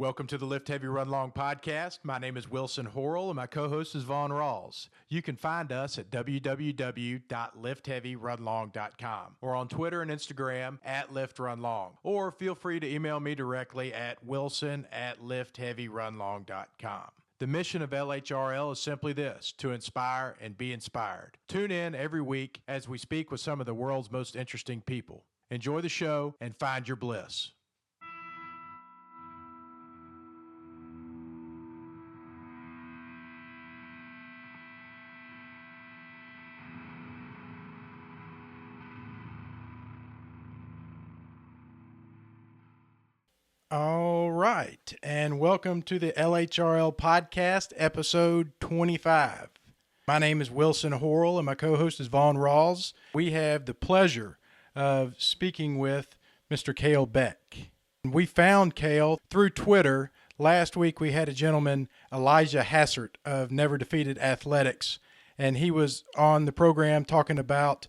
Welcome to the Lift Heavy Run Long podcast. My name is Wilson Horrell and my co-host is Vaughn Rawls. You can find us at www.liftheavyrunlong.com or on Twitter and Instagram at LiftRunLong. Or feel free to email me directly at wilson@liftheavyrunlong.com. The mission of LHRL is simply this: to inspire and be inspired. Tune in every week as we speak with some of the world's most interesting people. Enjoy the show and find your bliss. All right, and welcome to the LHRL Podcast, episode 25. My name is Wilson Horrell, and my co-host is Vaughn Rawls. We have the pleasure of speaking with Mr. Kalle Beck. We found Kalle through Twitter. Last week we had a gentleman, Elijah Hassert of Never Defeated Athletics, and he was on the program talking about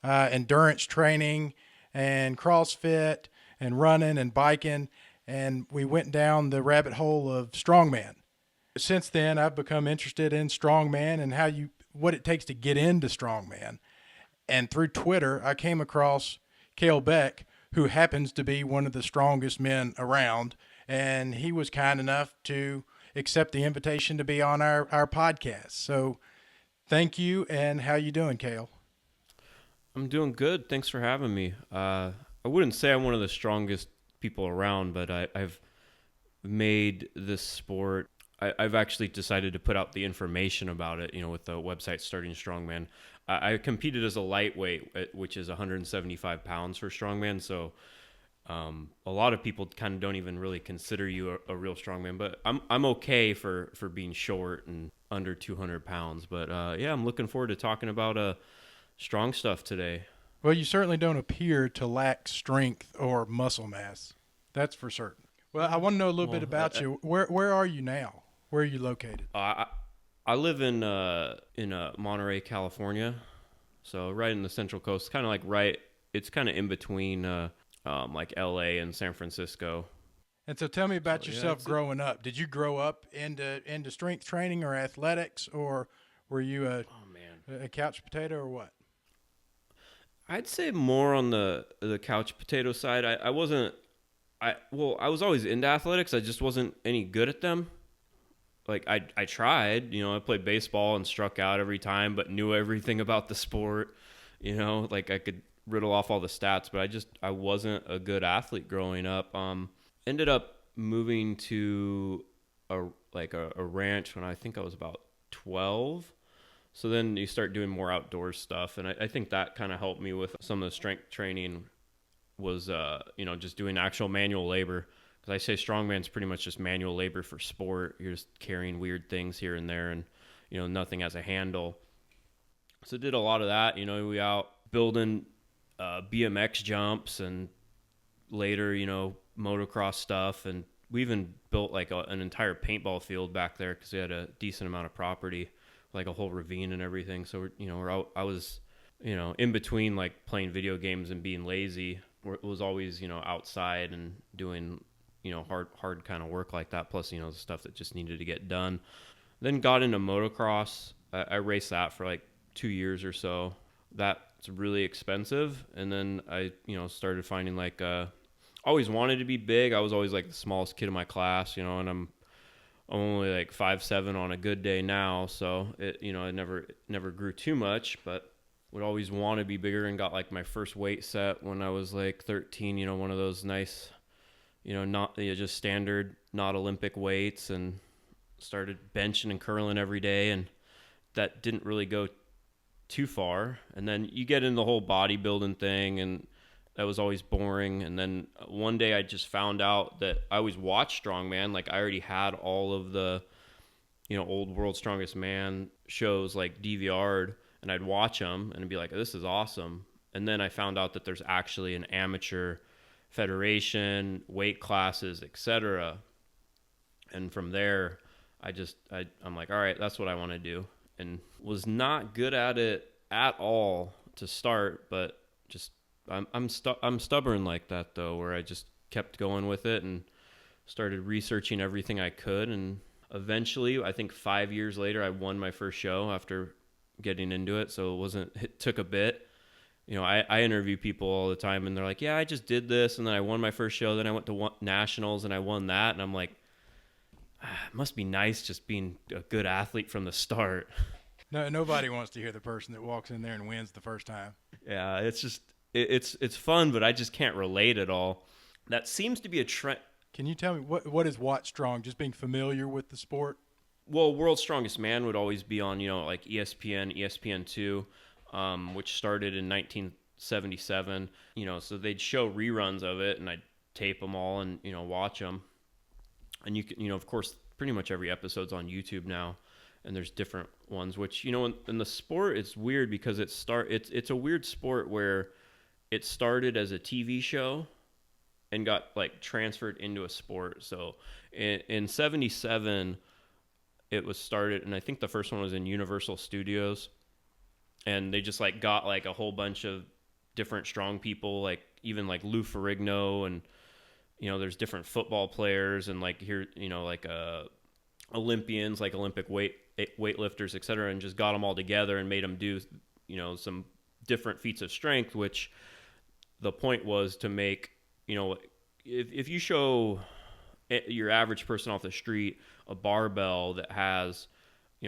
endurance training and CrossFit and running and biking. And we went down the rabbit hole of Strongman. Since then, I've become interested in Strongman and what it takes to get into Strongman. And through Twitter, I came across Kalle Beck, who happens to be one of the strongest men around. And he was kind enough to accept the invitation to be on our podcast. So thank you. And how you doing, Kalle? I'm doing good. Thanks for having me. I wouldn't say I'm one of the strongest people around, but I've made this sport. I've actually decided to put out the information about it, with the website Starting Strongman. I competed as a lightweight, which is 175 pounds for Strongman. So a lot of people kind of don't even really consider you a real strongman, but I'm okay for being short and under 200 pounds. But yeah, I'm looking forward to talking about strong stuff today. Well, you certainly don't appear to lack strength or muscle mass. That's for certain. Well, I want to know a little bit about you. Where are you now? Where are you located? I live in Monterey, California, so right in the Central Coast. Kind of like it's kind of in between like LA and San Francisco. And so tell me about yourself growing up. Did you grow up into strength training or athletics, or were you a couch potato or what? I'd say more on the couch potato side. I was always into athletics. I just wasn't any good at them. Like I tried, I played baseball and struck out every time, but knew everything about the sport, like I could riddle off all the stats, but I wasn't a good athlete growing up. Ended up moving to a ranch when I think I was about 12. So then you start doing more outdoor stuff, and I think that kind of helped me with some of the strength training was, just doing actual manual labor. Because I say strongman's pretty much just manual labor for sport. You're just carrying weird things here and there, and, nothing has a handle. So did a lot of that. We out building BMX jumps and later, motocross stuff. And we even built like an entire paintball field back there because we had a decent amount of property, like a whole ravine and everything. So I was in between like playing video games and being lazy. It was always outside and doing hard kind of work like that, plus the stuff that just needed to get done. Then got into motocross. I raced that for like 2 years or so. That's really expensive. And then I started finding like always wanted to be big. I was always like the smallest kid in my class, and I'm only like 5'7" on a good day now, so it it never grew too much, but would always want to be bigger, and got like my first weight set when I was like 13, one of those nice, not just standard, not Olympic weights, and started benching and curling every day, and that didn't really go too far. And then you get into the whole bodybuilding thing, and that was always boring. And then one day I just found out that I always watched Strongman. Like I already had all of the, old World's Strongest Man shows like DVR'd, and I'd watch them and be like, this is awesome. And then I found out that there's actually an amateur federation, weight classes, etc. And from there, I'm like, all right, that's what I want to do. And was not good at it at all to start, but just I'm stubborn like that though, where I just kept going with it and started researching everything I could. And eventually, I think 5 years later, I won my first show after getting into it. So it took a bit. I interview people all the time and they're like, yeah, I just did this. And then I won my first show. Then I went to nationals and I won that. And I'm like, it must be nice just being a good athlete from the start. No, nobody wants to hear the person that walks in there and wins the first time. Yeah, it's just it's fun, but I just can't relate at all. That seems to be a trend. Can you tell me what is Watt Strong? Just being familiar with the sport. Well, World's Strongest Man would always be on, like ESPN, ESPN2, which started in 1977. So they'd show reruns of it, and I'd tape them all and watch them. And you can, of course, pretty much every episode's on YouTube now, and there's different ones. Which in the sport, it's weird because it's a weird sport where it started as a TV show and got like transferred into a sport. So in 77, it was started, and I think the first one was in Universal Studios, and they just like got like a whole bunch of different strong people, like even like Lou Ferrigno, and there's different football players, and like here, like Olympians, like Olympic weightlifters, etc., and just got them all together and made them do, some different feats of strength, which the point was to make, if you show your average person off the street a barbell that has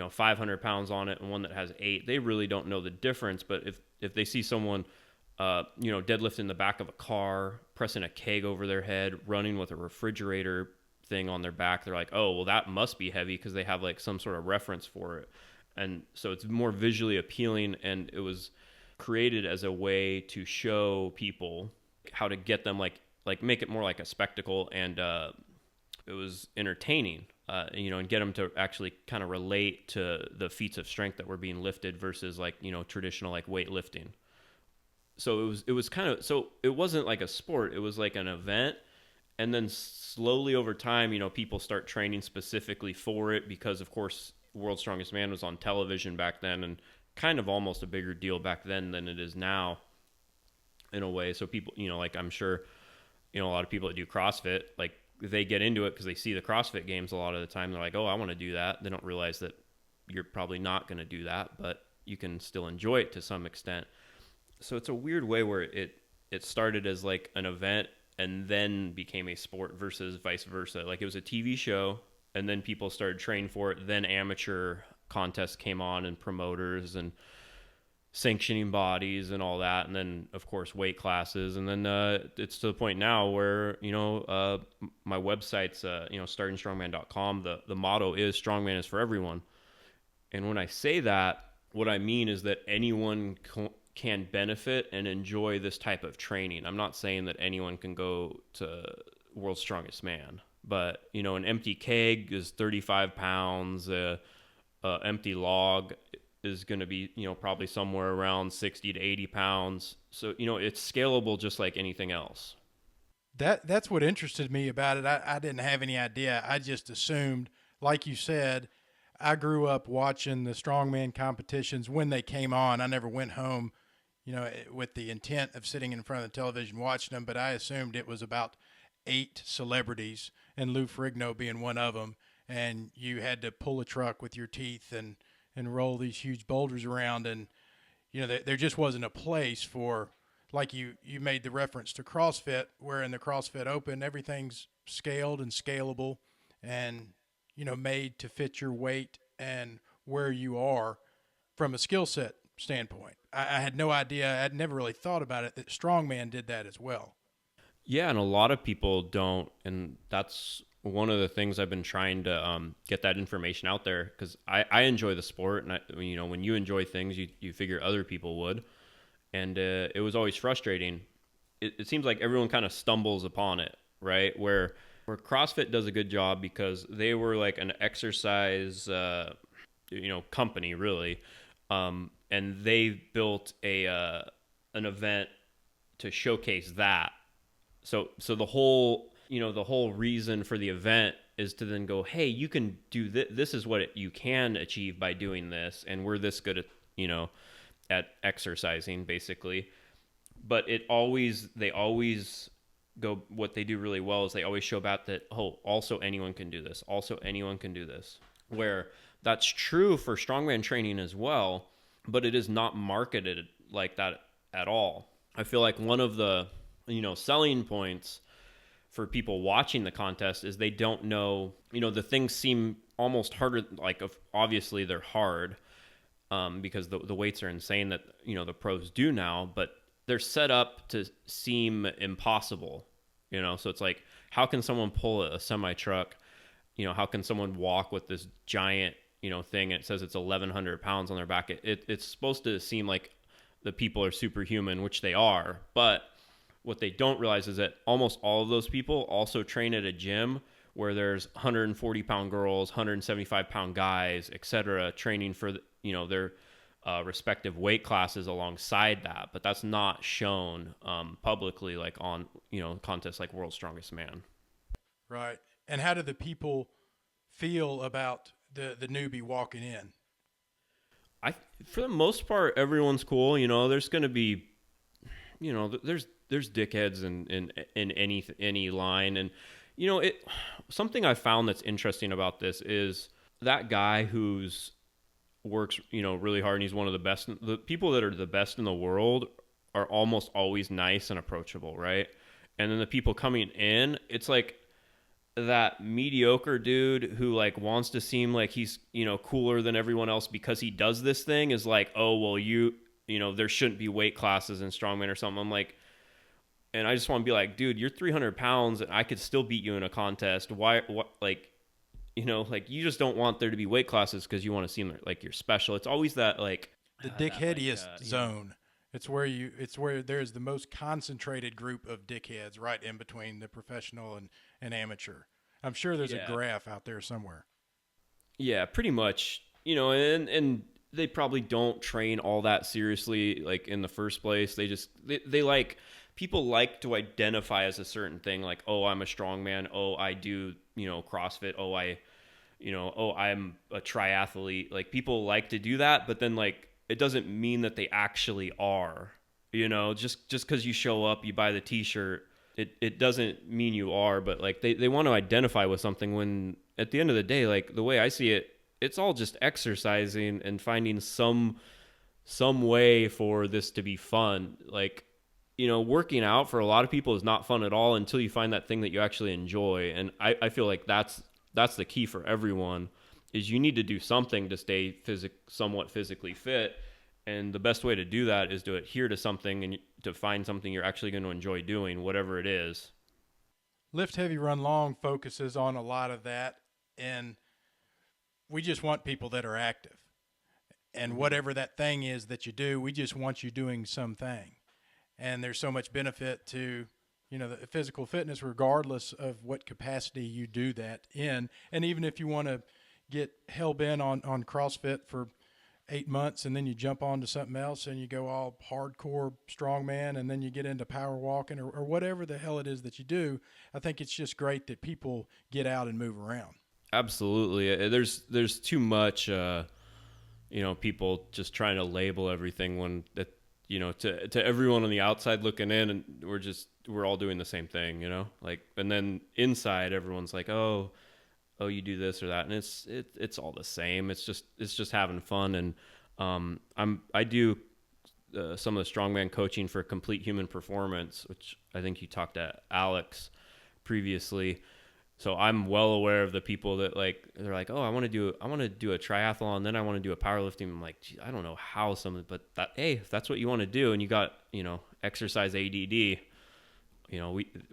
500 pounds on it and one that has 8, they really don't know the difference. But if they see someone deadlifting the back of a car, pressing a keg over their head, running with a refrigerator thing on their back, they're like, oh, well, that must be heavy, because they have like some sort of reference for it. And so it's more visually appealing, and it was created as a way to show people how to get them like make it more like a spectacle, and it was entertaining, and get them to actually kind of relate to the feats of strength that were being lifted versus like, traditional like weightlifting. So it was kind of, so it wasn't like a sport, it was like an event. And then slowly over time, people start training specifically for it, because of course World's Strongest Man was on television back then, and kind of almost a bigger deal back then than it is now in a way. So people, like I'm sure, a lot of people that do CrossFit, like they get into it because they see the CrossFit games a lot of the time. They're like, oh, I want to do that. They don't realize that you're probably not going to do that, but you can still enjoy it to some extent. So it's a weird way where it started as like an event and then became a sport versus vice versa. Like it was a TV show, and then people started training for it. Then amateur contests came on, and promoters and sanctioning bodies and all that. And then of course weight classes. And then it's to the point now where, my website's, startingstrongman.com. The motto is Strongman is for everyone. And when I say that, what I mean is that anyone can benefit and enjoy this type of training. I'm not saying that anyone can go to World's Strongest Man, but an empty keg is 35 pounds. Empty log is going to be, probably somewhere around 60 to 80 pounds. So, it's scalable just like anything else. That's what interested me about it. I didn't have any idea. I just assumed, like you said, I grew up watching the strongman competitions when they came on. I never went home, with the intent of sitting in front of the television watching them, but I assumed it was about 8 celebrities, and Lou Ferrigno being one of them, and you had to pull a truck with your teeth and roll these huge boulders around, and there just wasn't a place for, like you made the reference to CrossFit, where in the CrossFit Open everything's scaled and scalable and made to fit your weight and where you are from a skill set standpoint. I had no idea. I'd never really thought about it, that Strongman did that as well. Yeah, and a lot of people don't, and that's one of the things I've been trying to get that information out there, because I enjoy the sport, and when you enjoy things, you figure other people would, and it was always frustrating. It seems like everyone kind of stumbles upon it, right? Where CrossFit does a good job, because they were like an exercise company, really. And they built an event to showcase that. So the whole reason for the event is to then go, hey, you can do this. This is what you can achieve by doing this, and we're this good at exercising, basically. But they always what they do really well is they always show about that, oh, also anyone can do this. Also anyone can do this. Where that's true for strongman training as well, but it is not marketed like that at all. I feel like one of the, selling points for people watching the contest is they don't know, the things seem almost harder. Like, obviously they're hard because the weights are insane that, the pros do now, but they're set up to seem impossible, so it's like, how can someone pull a semi truck? How can someone walk with this giant, thing, and it says it's 1,100 pounds on their back? It's supposed to seem like the people are superhuman, which they are, but what they don't realize is that almost all of those people also train at a gym where there's 140 pound girls, 175 pound guys, etc., training for their respective weight classes alongside that. But that's not shown publicly, like on contests like World's Strongest Man. Right. And how do the people feel about the newbie walking in? For the most part, everyone's cool. There's going to be, there's dickheads in any line, and something I found that's interesting about this is that guy who's works really hard and he's one of the best. The people that are the best in the world are almost always nice and approachable, right? And then the people coming in, it's like that mediocre dude who like wants to seem like he's cooler than everyone else because he does this thing is like, oh well, there shouldn't be weight classes in strongman or something. I'm like, and I just want to be like, dude, you're 300 pounds and I could still beat you in a contest. Why? What? Like, you just don't want there to be weight classes because you want to seem like you're special. It's always that like the dickheadiest zone. It's where there's the most concentrated group of dickheads right in between the professional and amateur. I'm sure there's a graph out there somewhere. Yeah, pretty much. And they probably don't train all that seriously, like in the first place. They like, people like to identify as a certain thing, like, oh, I'm a strongman. Oh, I do, CrossFit. Oh, I'm a triathlete. Like, people like to do that, but then like, it doesn't mean that they actually are, just because you show up, you buy the t-shirt, it doesn't mean you are, but like they want to identify with something when at the end of the day, like the way I see it, it's all just exercising and finding some way for this to be fun. Like, working out for a lot of people is not fun at all until you find that thing that you actually enjoy. And I feel like that's the key for everyone, is you need to do something to stay somewhat physically fit. And the best way to do that is to adhere to something and to find something you're actually going to enjoy doing, whatever it is. Lift Heavy Run Long focuses on a lot of that. And we just want people that are active. And whatever that thing is that you do, we just want you doing something. And there's so much benefit to, the physical fitness, regardless of what capacity you do that in. And even if you want to get hell-bent on CrossFit for 8 months and then you jump on to something else and you go all hardcore strongman and then you get into power walking or whatever the hell it is that you do, I think it's just great that people get out and move around. Absolutely. There's too much, people just trying to label everything when that, to everyone on the outside looking in, and we're all doing the same thing, like, and then inside everyone's like, oh, you do this or that. And it's all the same. It's just having fun. And, I do, some of the strongman coaching for Complete Human Performance, which I think you talked to Alex previously. So I'm well aware of the people that they're like, oh, I want to do a triathlon, then I want to do a powerlifting. I'm like, gee, I don't know how but hey, if that's what you want to do and you got, exercise ADD,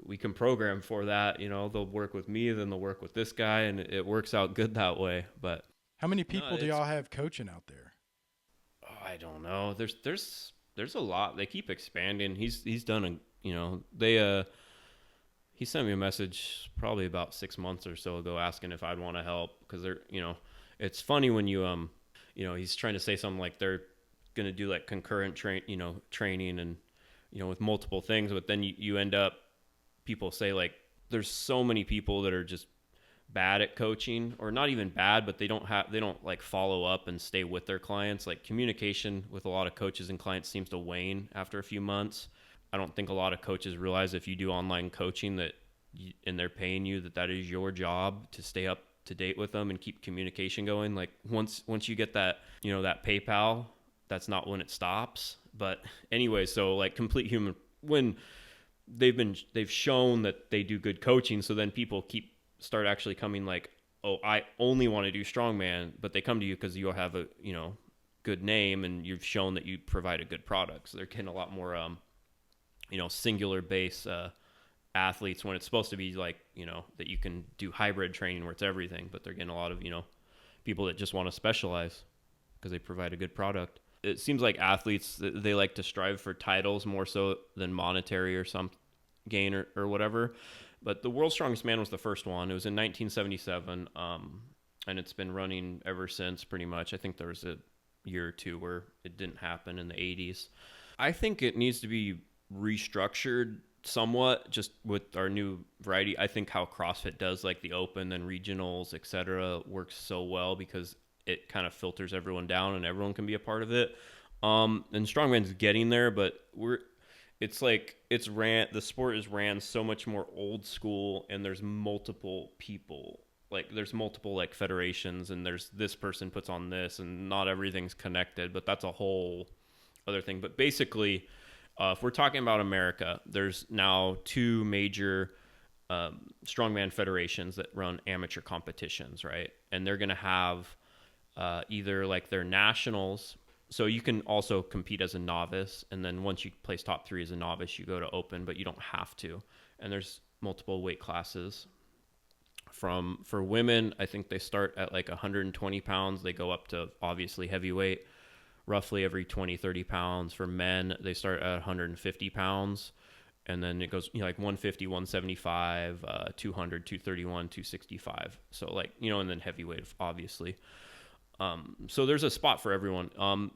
we can program for that. They'll work with me, then they'll work with this guy, and it works out good that way. But how many people do y'all have coaching out there? Oh, I don't know. There's a lot. They keep expanding. He's done he sent me a message probably about 6 months or so ago asking if I'd want to help, because they're, it's funny when you, he's trying to say something like they're going to do like concurrent training and, with multiple things, but then you end up, people say like, there's so many people that are just bad at coaching, or not even bad, but they don't like follow up and stay with their clients. Like, communication with a lot of coaches and clients seems to wane after a few months. I don't think a lot of coaches realize if you do online coaching and they're paying you, that is your job to stay up to date with them and keep communication going. Like once you get that, that PayPal, that's not when it stops. But anyway, so like complete human, when they've shown that they do good coaching, so then people start actually coming like, oh, I only want to do strongman, but they come to you because you have a good name and you've shown that you provide a good product. So they're getting a lot more singular base athletes, when it's supposed to be like that you can do hybrid training where it's everything, but they're getting a lot of people that just want to specialize because they provide a good product. It seems like athletes, they like to strive for titles more so than monetary or some gain or whatever. But the World's Strongest Man was the first one. It was in 1977, and it's been running ever since pretty much. I think there was a year or two where it didn't happen in the 80s. I think it needs to be restructured somewhat just with our new variety. I think how CrossFit does like the open and regionals, etc., works so well because it kind of filters everyone down and everyone can be a part of it. And strongman's getting there, but the sport is ran so much more old school, and there's multiple people, like there's multiple like federations, and there's this person puts on this, and not everything's connected, but that's a whole other thing. But basically, if we're talking about America, there's now two major strongman federations that run amateur competitions, right? And they're going to have either like their nationals. So you can also compete as a novice, and then once you place top 3 as a novice, you go to open, but you don't have to. And there's multiple weight classes. For women, I think they start at like 120 pounds. They go up to obviously heavyweight, roughly every 20, 30 pounds. For men, they start at 150 pounds. And then it goes like 150, 175, 200, 231, 265. So like, and then heavyweight, obviously. So there's a spot for everyone.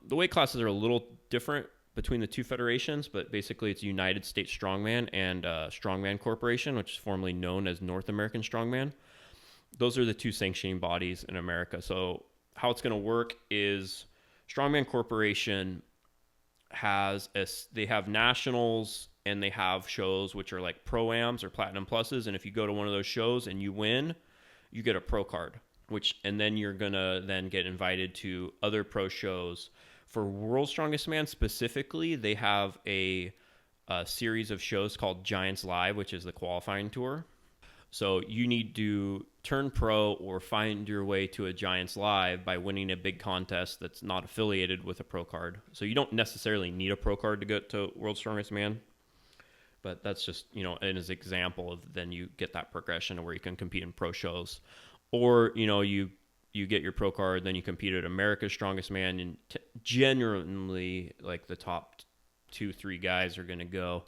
The weight classes are a little different between the two federations, but basically it's United States Strongman and Strongman Corporation, which is formerly known as North American Strongman. Those are the two sanctioning bodies in America. So how it's going to work is Strongman Corporation they have nationals and they have shows which are like pro-ams or platinum pluses. And if you go to one of those shows and you win, you get a pro card. And then you're going to then get invited to other pro shows. For World's Strongest Man specifically, they have a series of shows called Giants Live, which is the qualifying tour. So you need to turn pro or find your way to a Giants Live by winning a big contest that's not affiliated with a pro card. So you don't necessarily need a pro card to get to World's Strongest Man. But that's just, an example of then you get that progression where you can compete in pro shows. Or, you get your pro card, then you compete at America's Strongest Man, and generally, like the top 2-3 guys are going to go.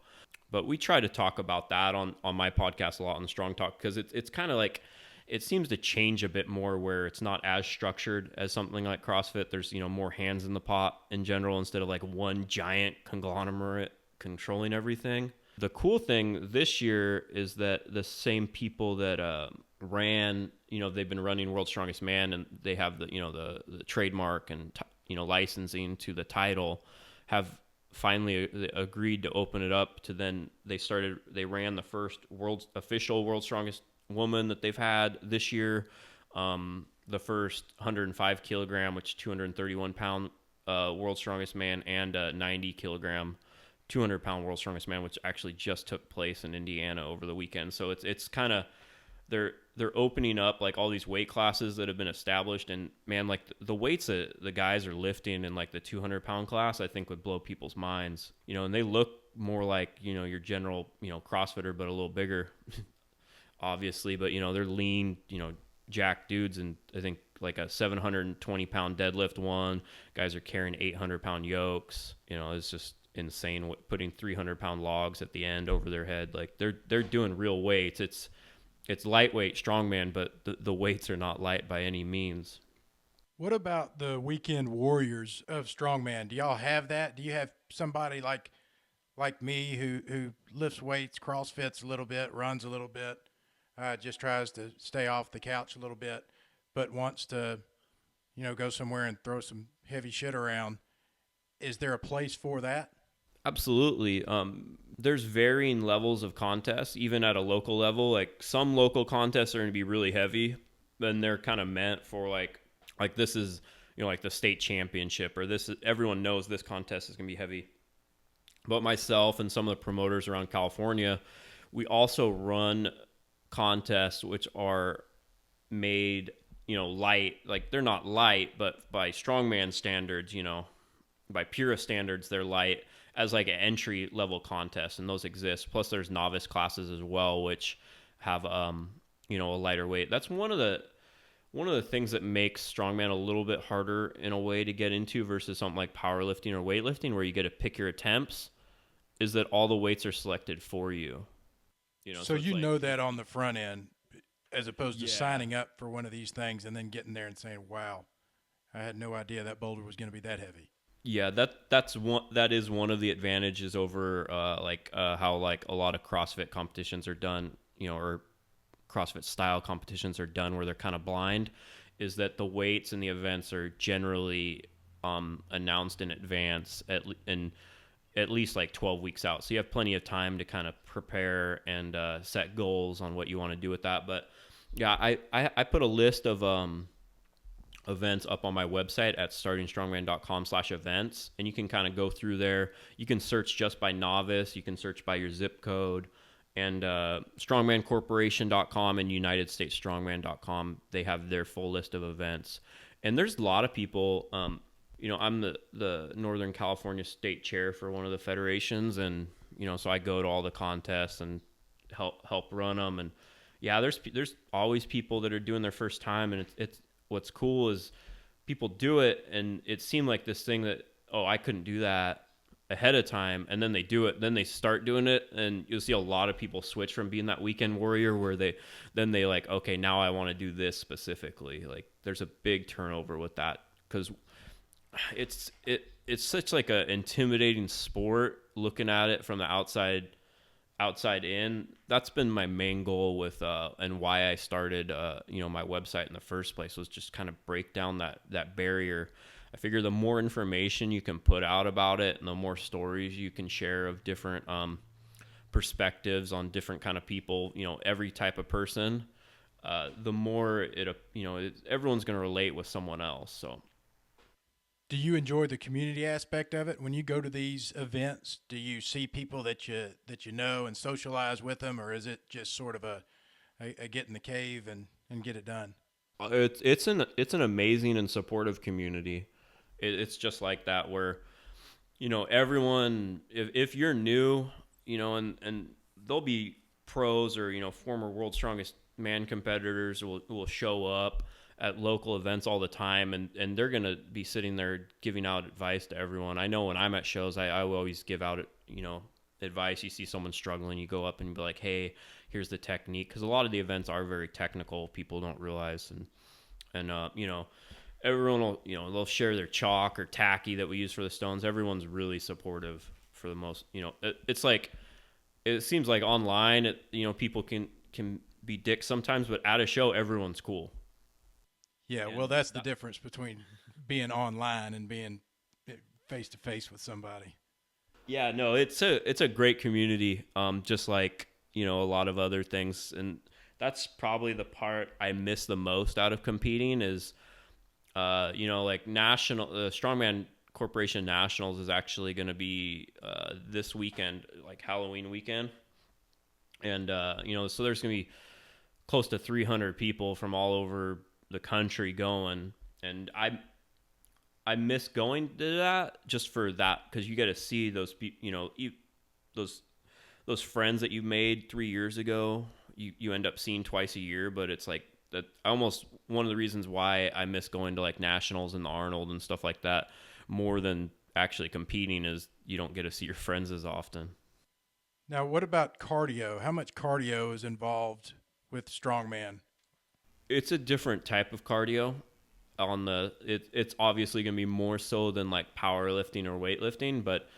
But we try to talk about that on my podcast a lot on Strong Talk, because it's kind of like, it seems to change a bit more where it's not as structured as something like CrossFit. There's, more hands in the pot in general instead of like one giant conglomerate controlling everything. The cool thing this year is that the same people that ran, they've been running World's Strongest Man, and they have the trademark and licensing to the title, have finally agreed to open it up to then they ran the first official World's Strongest Woman that they've had this year, the first 105 kilogram, which 231 pound World's Strongest Man, and 90 kilogram 200-pound World's Strongest Man, which actually just took place in Indiana over the weekend. So it's kind of, they're opening up like all these weight classes that have been established, and man, like the weights that the guys are lifting in like the 200-pound class, I think would blow people's minds. And they look more like your general CrossFitter, but a little bigger, obviously. But they're lean, jacked dudes, and I think like a 720-pound deadlift one. Guys are carrying 800-pound yokes. It's just insane, putting 300-pound logs at the end over their head. Like they're doing real weights. It's lightweight strongman, but the weights are not light by any means. What about the weekend warriors of strongman? Do y'all have that? Do you have somebody like me who lifts weights, CrossFits a little bit, runs a little bit, just tries to stay off the couch a little bit, but wants to go somewhere and throw some heavy shit around? Is there a place for that? Absolutely. There's varying levels of contests, even at a local level. Like some local contests are going to be really heavy, and they're kind of meant for like this is like the state championship, or this is, everyone knows this contest is going to be heavy. But myself and some of the promoters around California, we also run contests which are made light. Like they're not light, but by strongman standards, by purist standards, they're light as like an entry level contest, and those exist. Plus, there's novice classes as well, which have a lighter weight. That's one of the things that makes strongman a little bit harder in a way to get into versus something like powerlifting or weightlifting, where you get to pick your attempts. Is that all the weights are selected for you? So it's you like, know that on the front end, as opposed to yeah. signing up for one of these things and then getting there and saying, "Wow, I had no idea that boulder was going to be that heavy." Yeah, that is one of the advantages over how like a lot of CrossFit competitions are done, or CrossFit style competitions are done where they're kind of blind, is that the weights and the events are generally announced in advance at least like 12 weeks out. So you have plenty of time to kind of prepare and set goals on what you want to do with that. But yeah, I put a list of events up on my website at startingstrongman.com/events, and you can kind of go through there. You can search just by novice, you can search by your zip code, and strongmancorporation.com and unitedstatesstrongman.com, they have their full list of events. And there's a lot of people, I'm the Northern California state chair for one of the federations, and so I go to all the contests and help run them. And yeah, there's always people that are doing their first time, and it's what's cool is people do it, and it seemed like this thing that, oh, I couldn't do that ahead of time, and then they do it, then they start doing it, and you'll see a lot of people switch from being that weekend warrior where they like, okay, now I want to do this specifically. Like there's a big turnover with that, because it's such like a intimidating sport looking at it from the outside in. That's been my main goal with and why I started my website in the first place, was just kind of break down that barrier. I figure the more information you can put out about it, and the more stories you can share of different perspectives on different kind of people, every type of person, the more everyone's going to relate with someone else. So Do you enjoy the community aspect of it? When you go to these events, do you see people that you know and socialize with them, or is it just sort of a get in the cave and get it done? it's an amazing and supportive community. It's just like that, where everyone, if you're new, and there'll be pros or former world's strongest man competitors will show up at local events all the time, and they're gonna be sitting there giving out advice to everyone. I know when I'm at shows, I will always give out advice. You see someone struggling, you go up and be like, hey, here's the technique, because a lot of the events are very technical, people don't realize. And everyone will, they'll share their chalk or tacky that we use for the stones. Everyone's really supportive for the most. It's like, it seems like online, people can be dicks sometimes, but at a show, everyone's cool. Yeah, well, that's the difference between being online and being face to face with somebody. Yeah, no, it's a great community. Just like a lot of other things, and that's probably the part I miss the most out of competing is, like national Strongman Corporation Nationals is actually going to be this weekend, like Halloween weekend, and so there's going to be close to 300 people from all over the country going, and I miss going to that just for that, because you get to see those people, those friends that you made 3 years ago. You end up seeing twice a year, but it's like that. Almost one of the reasons why I miss going to like nationals and the Arnold and stuff like that more than actually competing is you don't get to see your friends as often. Now, what about cardio? How much cardio is involved with strongman? It's a different type of cardio. It's obviously going to be more so than like powerlifting or weightlifting, but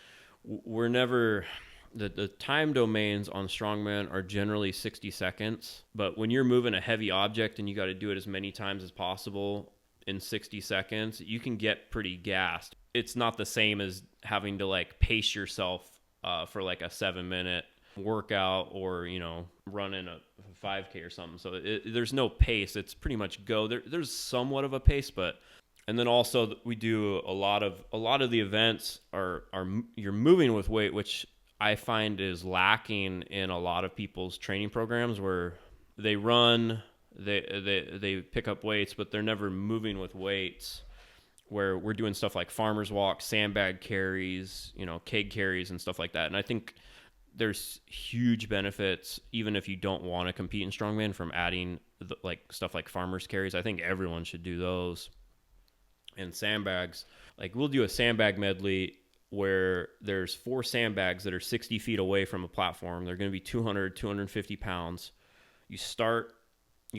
we're never the time domains on strongman are generally 60 seconds. But when you're moving a heavy object and you got to do it as many times as possible in 60 seconds, you can get pretty gassed. it's not the same as having to like pace yourself for like a 7-minute workout or, running a 5K or something. So there's no pace. It's pretty much go. There's somewhat of a pace, but, and then also we do a lot of the events are you're moving with weight, which I find is lacking in a lot of people's training programs, where they run, they pick up weights, but they're never moving with weights, where we're doing stuff like farmer's walk, sandbag carries, keg carries and stuff like that. And I think there's huge benefits, even if you don't want to compete in strongman, from adding stuff like farmer's carries. I think everyone should do those. And sandbags, like we'll do a sandbag medley where there's 4 sandbags that are 60 feet away from a platform. They're going to be 250 pounds. You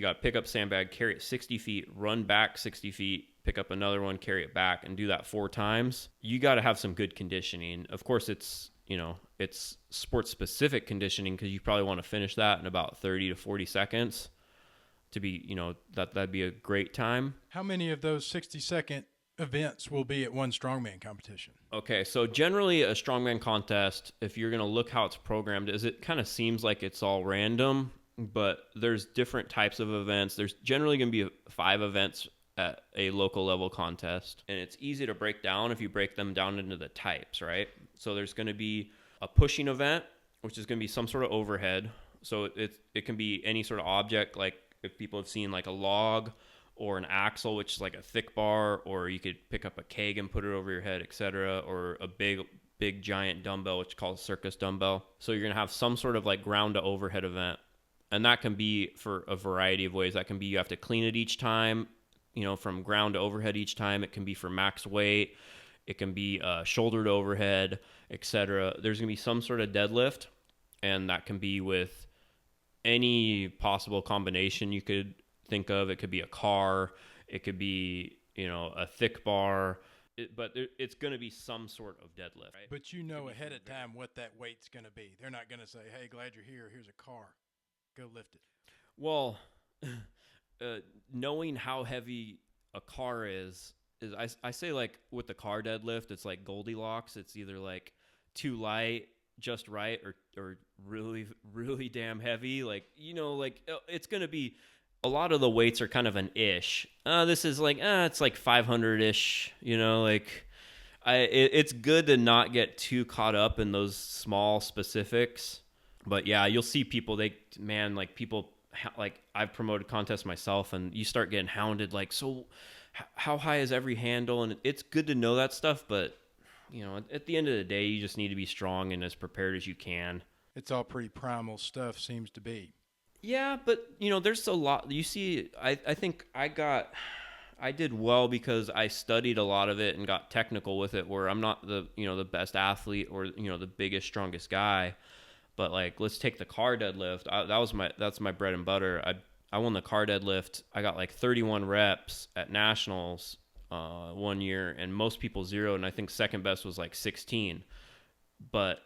got to pick up sandbag, carry it 60 feet, run back 60 feet, pick up another one, carry it back, and do that 4 times. You got to have some good conditioning. Of course, it's sport specific conditioning, because you probably want to finish that in about 30 to 40 seconds to be, that'd be a great time. How many of those 60-second events will be at one strongman competition? Okay, so generally a strongman contest, if you're going to look how it's programmed, is it kind of seems like it's all random, but there's different types of events. There's generally going to be 5 events at a local level contest, and it's easy to break down if you break them down into the types, right? So there's going to be a pushing event, which is going to be some sort of overhead. So it can be any sort of object, like if people have seen like a log or an axle, which is like a thick bar, or you could pick up a keg and put it over your head, etc., or a big giant dumbbell, which is called a circus dumbbell. So you're going to have some sort of like ground to overhead event, and that can be for a variety of ways. That can be you have to clean it each time, from ground to overhead each time. It can be for max weight. It can be shoulder to overhead, etc. There's going to be some sort of deadlift, and that can be with any possible combination you could think of. It could be a car. It could be, a thick bar. But it's going to be some sort of deadlift. Right? But ahead of time what that weight's going to be. They're not going to say, hey, glad you're here. Here's a car. Go lift it. Well, knowing how heavy a car is I say, like, with the car deadlift, it's like Goldilocks. It's either like too light, just right, or really, really damn heavy. Like, it's going to be, a lot of the weights are kind of an ish. This is like, it's like 500-ish, it's good to not get too caught up in those small specifics. But yeah, you'll see people, I've promoted contests myself, and you start getting hounded, like, so how high is every handle? And it's good to know that stuff, but at the end of the day, you just need to be strong and as prepared as you can. It's all pretty primal stuff, seems to be. Yeah, but there's a lot. You see, I think I did well because I studied a lot of it and got technical with it, where I'm not the the best athlete or the biggest, strongest guy. But like, let's take the car deadlift. That's my bread and butter. I won the car deadlift. I got like 31 reps at nationals one year, and most people 0, and I think second best was like 16. But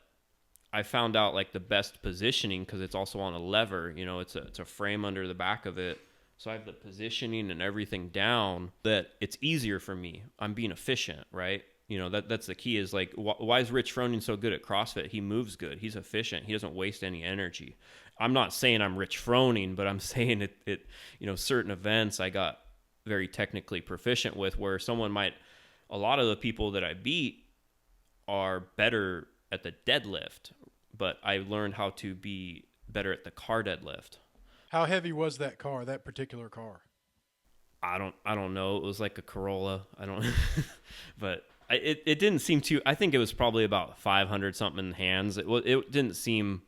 I found out like the best positioning, because it's also on a lever. It's a frame under the back of it. So I have the positioning and everything down that it's easier for me. I'm being efficient, right? That's the key, is like, why is Rich Froning so good at CrossFit? He moves good. He's efficient. He doesn't waste any energy. I'm not saying I'm Rich Froning, but I'm saying it certain events I got very technically proficient with, where a lot of the people that I beat are better at the deadlift, but I learned how to be better at the car deadlift. How heavy was that particular car? I don't know. It was like a Corolla. I don't but it didn't seem too, I think it was probably about 500 something in hands. It didn't seem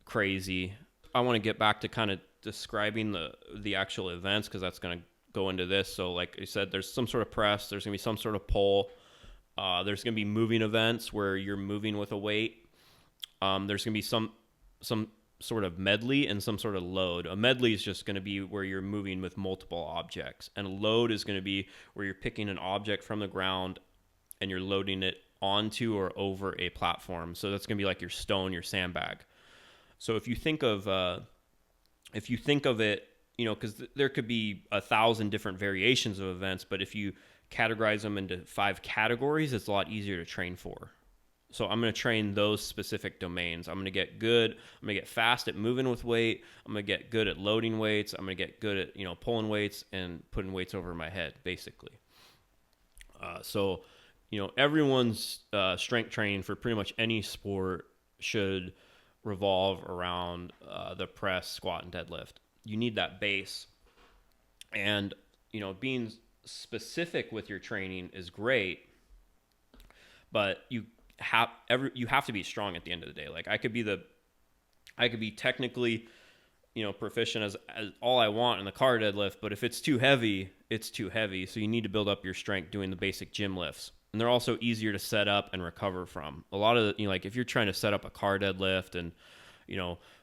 crazy. I want to get back to kind of describing the actual events, because that's going to go into this. So like I said, there's some sort of press, there's going to be some sort of pull. There's going to be moving events where you're moving with a weight. There's going to be some sort of medley and some sort of load. A medley is just going to be where you're moving with multiple objects, and a load is going to be where you're picking an object from the ground and you're loading it onto or over a platform. So that's going to be like your stone, your sandbag. So if you think of it, because there could be 1,000 different variations of events, but if you categorize them into 5 categories, it's a lot easier to train for. So I'm going to train those specific domains. I'm going to get good. I'm going to get fast at moving with weight. I'm going to get good at loading weights. I'm going to get good at, pulling weights and putting weights over my head, basically. So everyone's strength training for pretty much any sport should revolve around the press, squat, and deadlift. You need that base. And, being specific with your training is great, but you have to be strong at the end of the day. Like I could be technically, proficient as all I want in the car deadlift, but if it's too heavy, it's too heavy. So you need to build up your strength doing the basic gym lifts. And they're also easier to set up and recover from. A lot of like if you're trying to set up a car deadlift and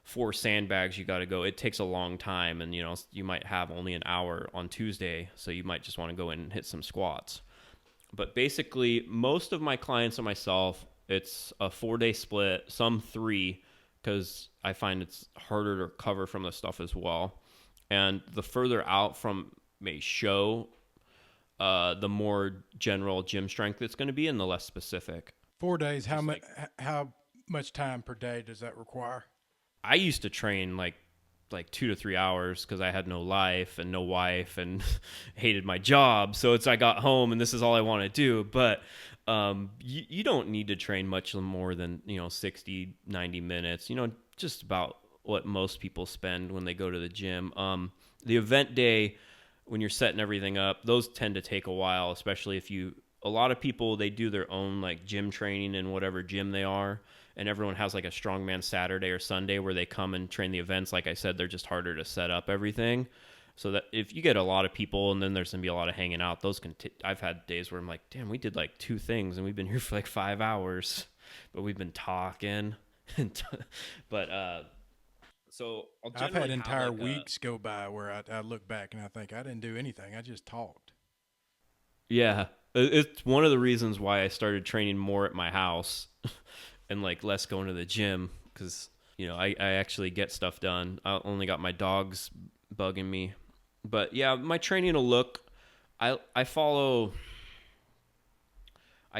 4 sandbags you got to go, it takes a long time, and you might have only an hour on Tuesday, so you might just want to go in and hit some squats. But basically, most of my clients and myself, it's a 4-day split, some 3, because I find it's harder to recover from the stuff as well. And the further out from a show, the more general gym strength it's going to be, and the less specific. 4 days, how much time per day does that require? I used to train like 2 to 3 hours because I had no life and no wife and hated my job. So I got home and this is all I want to do. But you don't need to train much more than 60, 90 minutes. Just about what most people spend when they go to the gym. The event day, when you're setting everything up, those tend to take a while, especially if a lot of people, they do their own like gym training in whatever gym they are. And everyone has like a Strongman Saturday or Sunday where they come and train the events. Like I said, they're just harder to set up everything. So that if you get a lot of people and then there's going to be a lot of hanging out, I've had days where I'm like, damn, we did like 2 things and we've been here for like 5 hours, but we've been talking. So I've had entire weeks go by where I look back and I think I didn't do anything. I just talked. Yeah. It's one of the reasons why I started training more at my house and like less going to the gym, because I actually get stuff done. I only got my dogs bugging me. But yeah, my training will look, I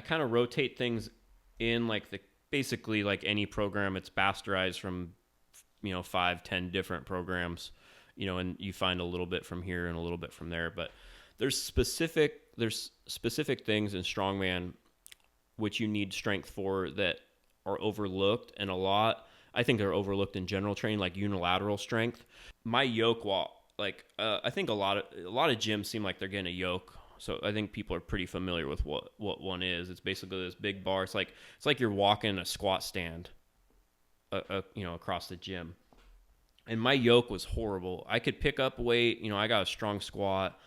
kind of rotate things in like basically like any program. It's bastardized from 5, 10 different programs, and you find a little bit from here and a little bit from there. But there's specific things in Strongman which you need strength for that are overlooked, and I think they're overlooked in general training, like unilateral strength. My yoke walk, I think a lot of gyms seem like they're getting a yoke, so I think people are pretty familiar with what one is. It's basically this big bar. It's like you're walking a squat stand, across the gym. And my yoke was horrible. I could pick up weight. I got a strong squat.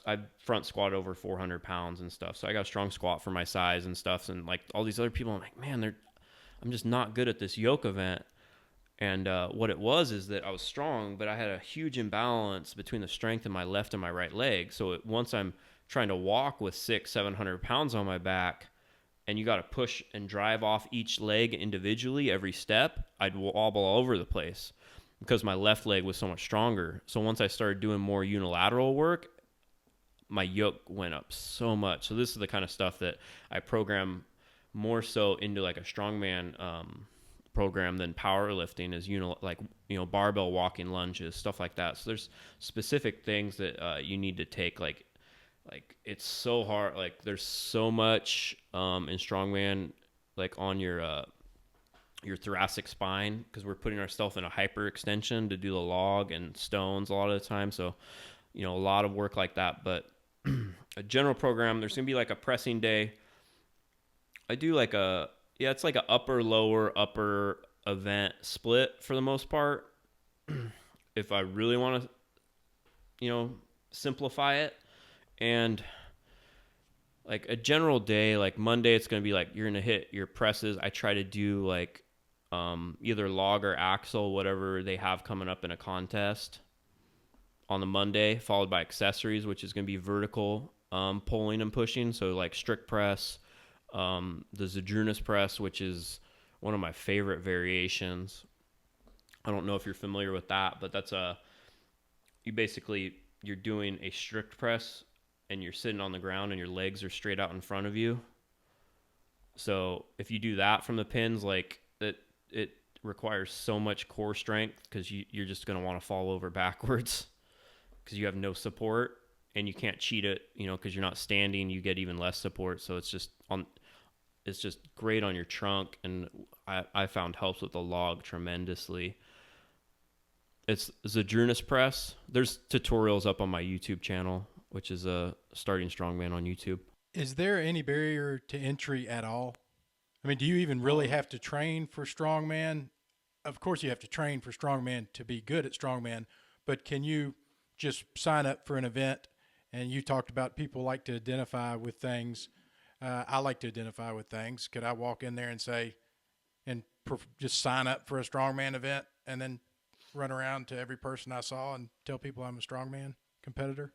I've front squat over 400 pounds and stuff. So I got a strong squat for my size and stuff. And like all these other people, I'm like, man, I'm just not good at this yoke event. And what it was is that I was strong, but I had a huge imbalance between the strength in my left and my right leg. So once I'm trying to walk with 600-700 pounds on my back, and you got to push and drive off each leg individually every step, I'd wobble all over the place because my left leg was so much stronger. So once I started doing more unilateral work, my yoke went up so much. So this is the kind of stuff that I program more so into like a Strongman program than powerlifting, is barbell walking lunges, stuff like that. So there's specific things that you need to take, like it's so hard. Like there's so much in Strongman, like on your thoracic spine, because we're putting ourselves in a hyperextension to do the log and stones a lot of the time. So a lot of work like that. But a general program, there's gonna be like a pressing day. I do it's like a upper event split for the most part. If I really want to simplify it. And like a general day, like Monday, it's going to be like you're going to hit your presses. I try to do like either log or axle, whatever they have coming up in a contest on the Monday, followed by accessories, which is going to be vertical pulling and pushing. So like strict press, the Zadrunas press, which is one of my favorite variations. I don't know if you're familiar with that, but that's you're doing a strict press and you're sitting on the ground and your legs are straight out in front of you. So if you do that from the pins, like it requires so much core strength because you're just going to want to fall over backwards because you have no support, and you can't cheat it, because you're not standing, you get even less support. So it's just great on your trunk, and I found helps with the log tremendously. It's Zadrunas press. There's tutorials up on my YouTube channel, which is Starting Strongman on YouTube. Is there any barrier to entry at all? I mean, do you even really have to train for strongman? Of course you have to train for strongman to be good at strongman, but can you just sign up for an event? And you talked about people like to identify with things. I like to identify with things. Could I walk in there and say, just sign up for a strongman event and then run around to every person I saw and tell people I'm a strongman competitor?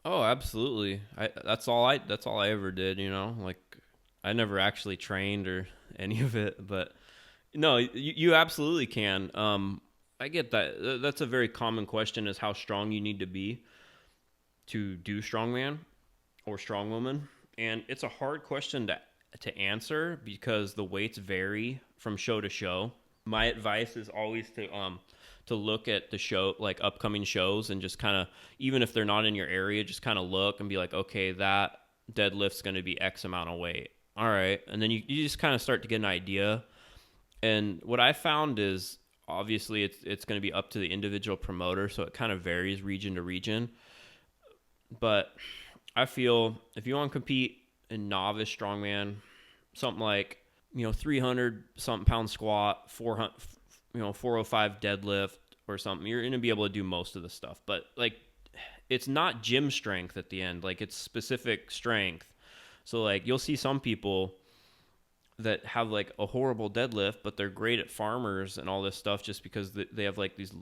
Oh, absolutely. That's all I ever did, like I never actually trained or any of it, but no, you absolutely can. I get that. That's a very common question, is how strong you need to be to do strongman or strongwoman. And it's a hard question to answer because the weights vary from show to show. My advice is always to look at the show, like upcoming shows, and just kind of, even if they're not in your area, just kind of look and be like, okay, that deadlift's going to be X amount of weight. All right. And then you just kind of start to get an idea. And what I found is, obviously it's going to be up to the individual promoter, so it kind of varies region to region. But I feel if you want to compete in novice strongman, something like 300 something pound squat, 405 deadlift or something, you're going to be able to do most of the stuff. But like, it's not gym strength at the end, like it's specific strength. So like, you'll see some people that have like a horrible deadlift, but they're great at farmers and all this stuff just because they have like these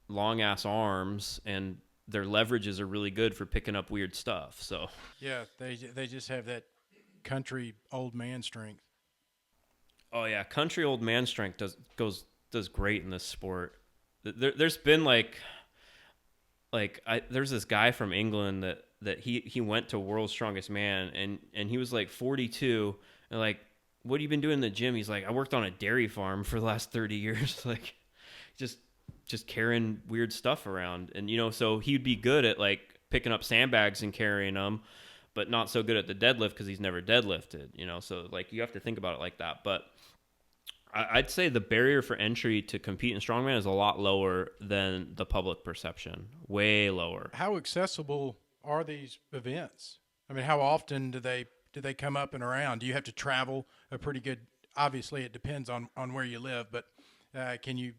long ass arms and their leverages are really good for picking up weird stuff. So yeah, they just have that country old man strength. Oh yeah, country old man strength does great in this sport. There's been there's this guy from England that he went to World's Strongest Man, and he was like 42, and like, what have you been doing in the gym? He's like, I worked on a dairy farm for the last 30 years, like just carrying weird stuff around. And so he'd be good at like picking up sandbags and carrying them, but not so good at the deadlift because he's never deadlifted, so like you have to think about it like that. But I'd say the barrier for entry to compete in strongman is a lot lower than the public perception. Way lower. How accessible are these events? I mean, how often do they come up and around? Do you have to travel a pretty good? Obviously, it depends on where you live, but can you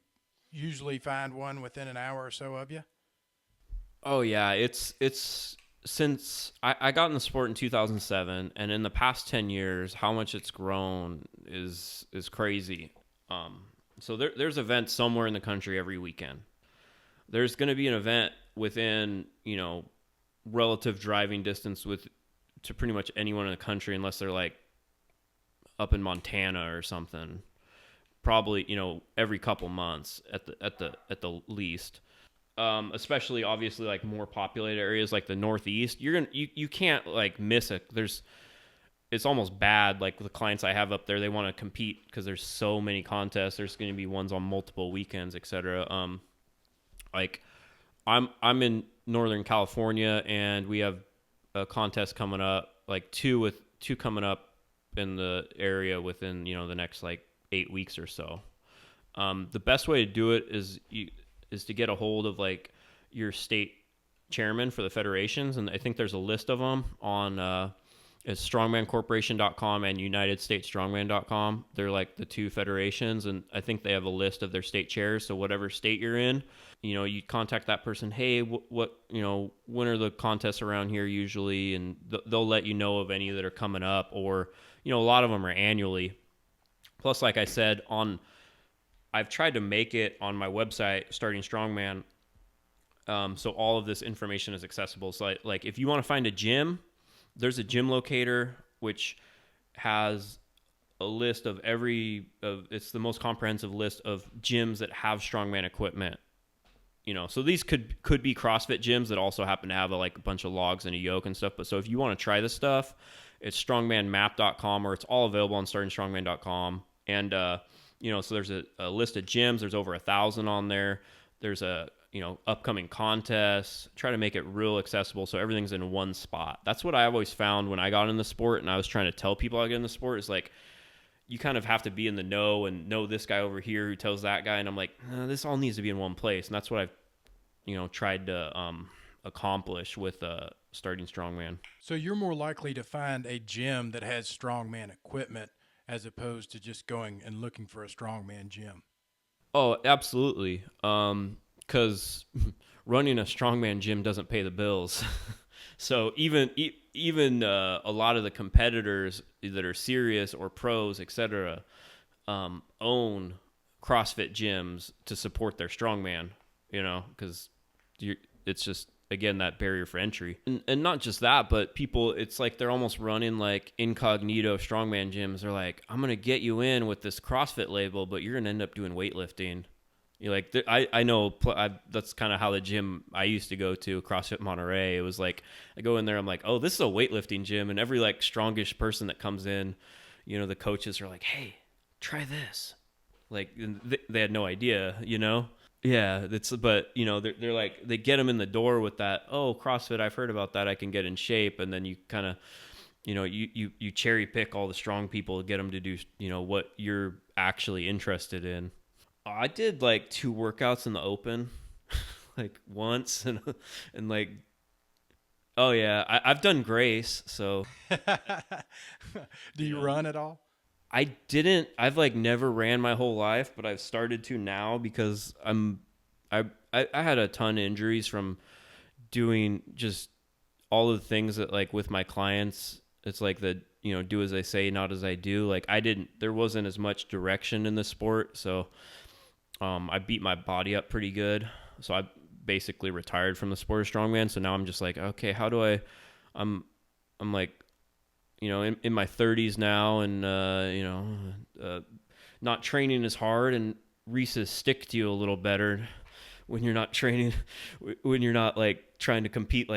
usually find one within an hour or so of you? Oh yeah, it's since I got in the sport in 2007, and in the past 10 years, how much it's grown is crazy. So there's events somewhere in the country every weekend. There's going to be an event within, relative driving distance to pretty much anyone in the country, unless they're like up in Montana or something. Probably, every couple months at the least. Especially obviously like more populated areas like the Northeast, you can't like miss it. It's almost bad. Like the clients I have up there, they want to compete because there's so many contests. There's going to be ones on multiple weekends, etc. Like I'm in Northern California, and we have a contest coming up, like two coming up in the area within the next like 8 weeks or so. The best way to do it is to get a hold of like your state chairman for the federations, and I think there's a list of them on it's strongmancorporation.com and unitedstatesstrongman.com. They're like the two federations, and I think they have a list of their state chairs. So whatever state you're in, you contact that person. Hey, what when are the contests around here usually? And they'll let you know of any that are coming up, or a lot of them are annually. Plus, like I said, I've tried to make it on my website, Starting Strongman, so all of this information is accessible. So like if you want to find a gym, there's a gym locator which has a list of it's the most comprehensive list of gyms that have strongman equipment so these could be CrossFit gyms that also happen to have a bunch of logs and a yoke and stuff. But so if you want to try this stuff, it's strongmanmap.com, or it's all available on startingstrongman.com. And, so there's a list of gyms. There's over 1,000 on there. There's a, upcoming contests. Try to make it real accessible so everything's in one spot. That's what I always found when I got in the sport, and I was trying to tell people I get in the sport, is you kind of have to be in the know and know this guy over here who tells that guy. And I'm like, this all needs to be in one place. And that's what I've, tried to accomplish with starting Strongman. So you're more likely to find a gym that has Strongman equipment as opposed to just going and looking for a Strongman gym. Oh, absolutely. Because running a Strongman gym doesn't pay the bills. So even a lot of the competitors that are serious or pros, etc., own CrossFit gyms to support their Strongman. Because it's just, again, that barrier for entry. And not just that, but people, it's like they're almost running incognito Strongman gyms. They're like, I'm going to get you in with this CrossFit label, but you're going to end up doing weightlifting. You're like, I know that's kind of how the gym I used to go to, CrossFit Monterey. It was like, I go in there, I'm like, oh, this is a weightlifting gym. And every strongish person that comes in, the coaches are like, hey, try this. They had no idea, Yeah, but they're like, they get them in the door with that, oh, CrossFit, I've heard about that, I can get in shape. And then you kind of, you cherry pick all the strong people to get them to do, what you're actually interested in. I did 2 workouts in the open, once, and oh yeah, I've done Grace. So, do you run at all? I didn't. I've never ran my whole life, but I've started to now because I had a ton of injuries from doing just all of the things that with my clients. It's do as I say, not as I do. There wasn't as much direction in the sport, so. I beat my body up pretty good, so I basically retired from the sport of strongman. So now I'm just okay, how do I'm in my 30s now, and not training as hard, and Reese's stick to you a little better when you're not training, when you're not trying to compete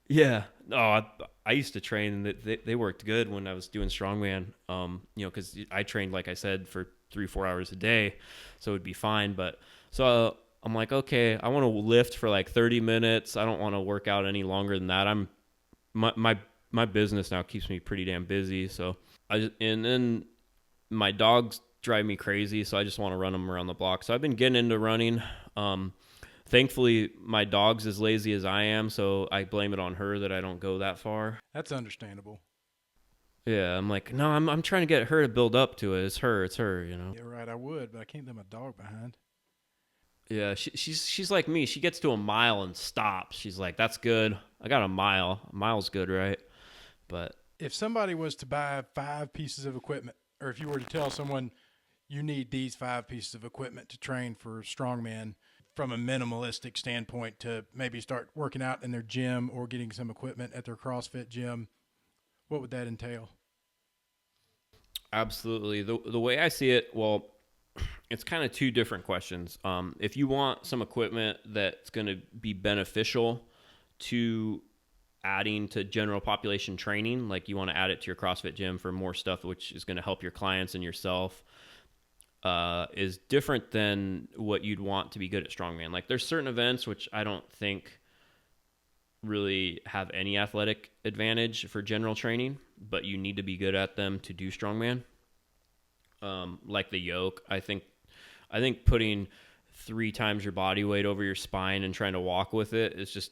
yeah. No, I used to train, and they worked good when I was doing strongman. Because I trained, like I said, for 3-4 hours a day, so it would be fine. But so I'm like, okay, I want to lift for 30 minutes. I don't want to work out any longer than that. My business now keeps me pretty damn busy. So and then my dogs drive me crazy, so I just want to run them around the block. So I've been getting into running. Thankfully, my dog's as lazy as I am, so I blame it on her that I don't go that far. That's understandable. Yeah, I'm like, no, I'm trying to get her to build up to it. It's her, Yeah, right, I would, but I can't leave my dog behind. Yeah, she's like me. She gets to a mile and stops. She's like, that's good. I got a mile. A mile's good, right? But if somebody was to buy 5 pieces of equipment, or if you were to tell someone you need these 5 pieces of equipment to train for strongman, from a minimalistic standpoint, to maybe start working out in their gym or getting some equipment at their CrossFit gym, what would that entail? Absolutely. The way I see it, well, it's kind of 2 different questions. If you want some equipment that's going to be beneficial to adding to general population training, you want to add it to your CrossFit gym for more stuff, which is going to help your clients and yourself, is different than what you'd want to be good at strongman. There's certain events which I don't think really have any athletic advantage for general training, but you need to be good at them to do strongman. Like the yoke, I think putting 3 times your body weight over your spine and trying to walk with it is just,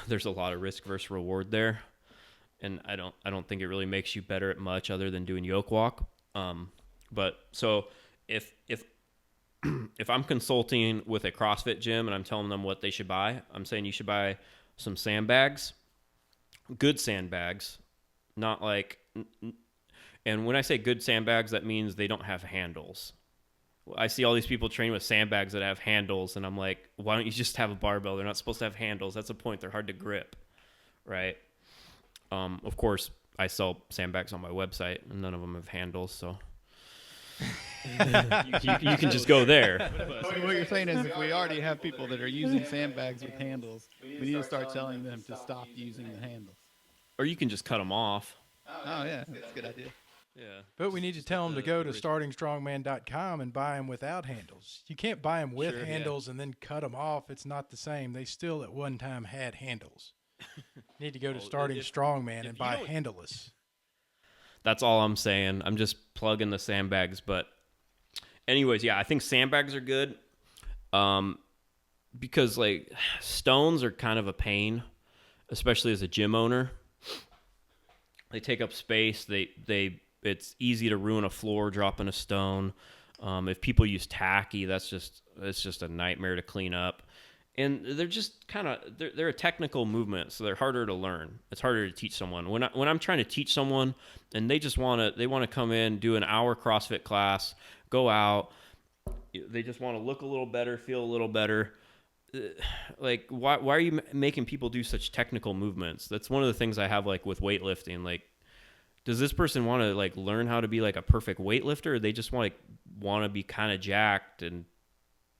there's a lot of risk versus reward there, and I don't think it really makes you better at much other than doing yoke walk. But so if I'm consulting with a CrossFit gym and I'm telling them what they should buy, I'm saying you should buy some sandbags, good sandbags, not and when I say good sandbags, that means they don't have handles. I see all these people train with sandbags that have handles, and I'm like, why don't you just have a barbell? They're not supposed to have handles. That's the point. They're hard to grip, right? Of course, I sell sandbags on my website, and none of them have handles, so you can just go there. So what you're saying is if we already have people that are using sandbags with handles, we need to start telling them to stop using the handles. Or you can just cut them off. Oh, yeah, that's a good idea. Yeah. But we need to tell them to go to startingstrongman.com and buy them without handles. You can't buy them with handles and then cut them off. It's not the same. They still at one time had handles. You need to go to Starting Strongman and buy handleless. That's all I'm saying. I'm just plugging the sandbags. But anyways, yeah, I think sandbags are good because, like, stones are kind of a pain, especially as a gym owner. They take up space. It's easy to ruin a floor dropping a stone. If people use tacky, it's just a nightmare to clean up. And they're just kind of they're a technical movement, so they're harder to learn. It's harder to teach someone. When I'm trying to teach someone, and they just want to come in, do an hour CrossFit class, go out. They just want to look a little better, feel a little better. Like, why are you making people do such technical movements? That's one of the things I have, like, with weightlifting. Like, does this person want to, like, learn how to be, like, a perfect weightlifter, or they just want to be kind of jacked and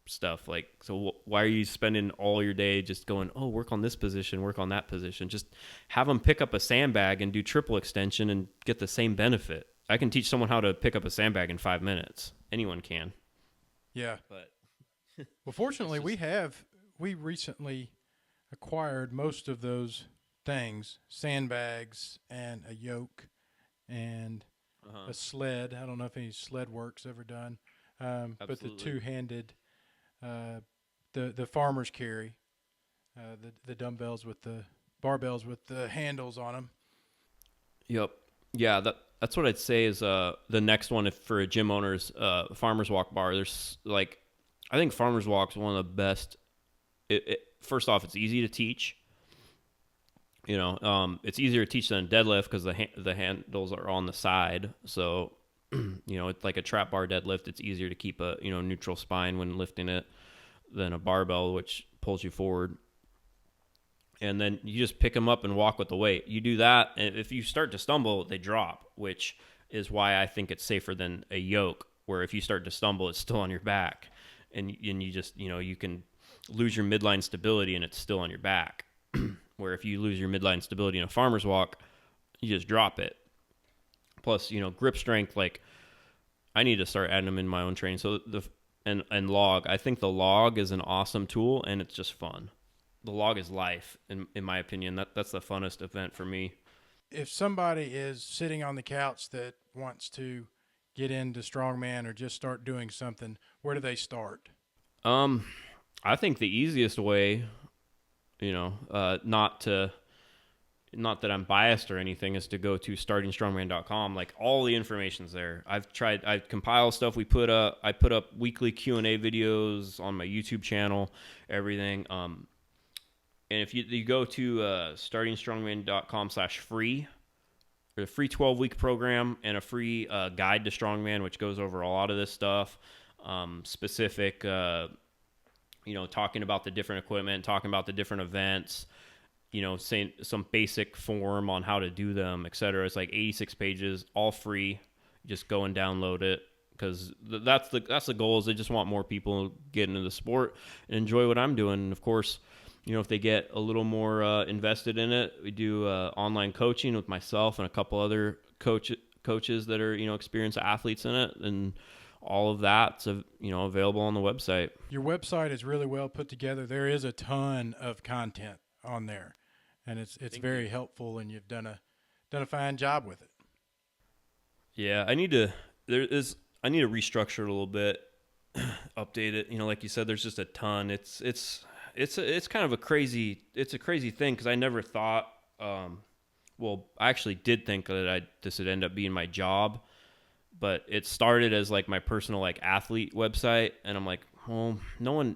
stuff? Like, so why are you spending all your day just going, oh, work on this position, work on that position? Just have them pick up a sandbag and do triple extension and get the same benefit. I can teach someone how to pick up a sandbag in 5 minutes. Anyone can. Yeah. But well, fortunately, we recently acquired most of those things: sandbags and a yoke and a sled. I don't know if any sled work's ever done, but the two-handed, the farmers carry, the dumbbells with the barbells with the handles on them. Yep. Yeah, that's what I'd say is the next one for a gym owner's farmer's walk bar. There's, like, I think farmer's walk's one of the best. First off, it's easy to teach. You know, it's easier to teach than a deadlift because the handles are on the side. So, you know, it's like a trap bar deadlift. It's easier to keep a neutral spine when lifting it than a barbell, which pulls you forward. And then you just pick them up and walk with the weight. You do that, and if you start to stumble, they drop, which is why I think it's safer than a yoke, where if you start to stumble, it's still on your back, and you just, you can lose your midline stability and it's still on your back. Where if you lose your midline stability in a farmer's walk, you just drop it. Plus, grip strength, like, I need to start adding them in my own training. So and log, I think the log is an awesome tool, and it's just fun. The log is life, in my opinion. That's the funnest event for me. If somebody is sitting on the couch that wants to get into Strongman or just start doing something, where do they start? I think the easiest way, not that I'm biased or anything, is to go to startingstrongman.com. Like, all the information's there. I compile stuff. I put up weekly Q&A videos on my YouTube channel, everything. And if you go to startingstrongman.com/free, there's a free 12-week program and a free guide to Strongman, which goes over a lot of this stuff, specific, talking about the different equipment, talking about the different events, saying some basic form on how to do them, etc. It's like 86 pages, all free. Just go and download it, because that's the goal. Is I just want more people getting into the sport and enjoy what I'm doing. And of course, if they get a little more invested in it, we do online coaching with myself and a couple other coaches that are experienced athletes in it, and all of that's available on the website. Your website is really well put together. There is a ton of content on there, and it's very helpful, and you've done a fine job with it. Yeah, I need to restructure it a little bit, update it. Like you said, there's just a ton. It's kind of a crazy thing, because I never thought, I actually did think that this would end up being my job, but it started as like my personal, like, athlete website. And I'm like, well,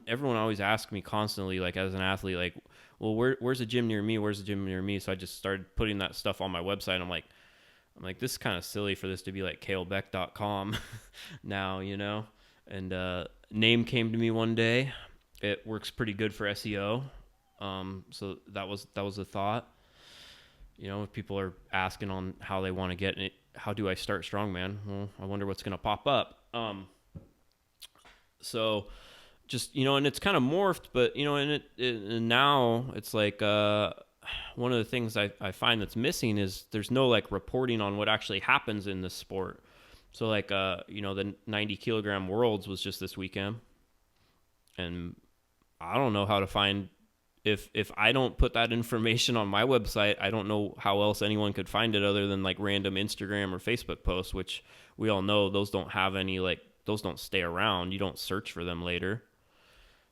everyone always asks me constantly, like, as an athlete, like, well, where's a gym near me? Where's a gym near me? So I just started putting that stuff on my website. I'm like, this is kind of silly for this to be like kalebeck.com now, and name came to me one day. It works pretty good for SEO. So that was a thought. if people are asking on how they want to get it, how do I start Strongman? Well, I wonder what's going to pop up. So just, and it's kind of morphed, but, and now it's like, one of the things I find that's missing is there's no like reporting on what actually happens in this sport. So like, the 90 kilogram worlds was just this weekend, and I don't know how to find, if I don't put that information on my website, I don't know how else anyone could find it other than like random Instagram or Facebook posts, which we all know those don't have any, like, those don't stay around. You don't search for them later.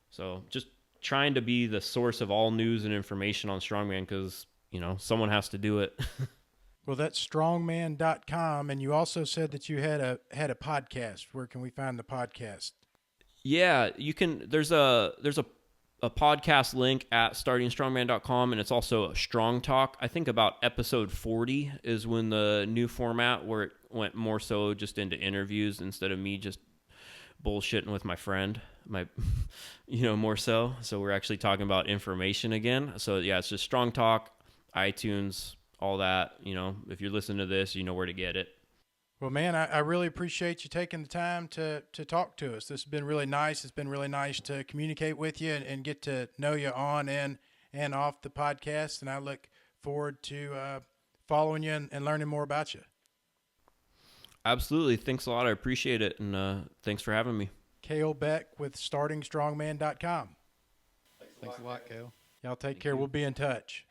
So just trying to be the source of all news and information on Strongman, because, someone has to do it. Well, that's strongman.com. And you also said that you had a podcast. Where can we find the podcast? Yeah, you can, there's a podcast link at startingstrongman.com, and it's also a Strong Talk. I think about episode 40 is when the new format, where it went more so just into interviews instead of me just bullshitting with my friend, more so. So we're actually talking about information again. So yeah, it's just Strong Talk, iTunes, all that. If you're listening to this, you know where to get it. Well, man, I really appreciate you taking the time to talk to us. This has been really nice. It's been really nice to communicate with you and get to know you on and off the podcast. And I look forward to following you and learning more about you. Absolutely. Thanks a lot. I appreciate it. And thanks for having me. Kalle Beck with startingstrongman.com. Thanks a lot, Kale. Y'all take care. We'll be in touch.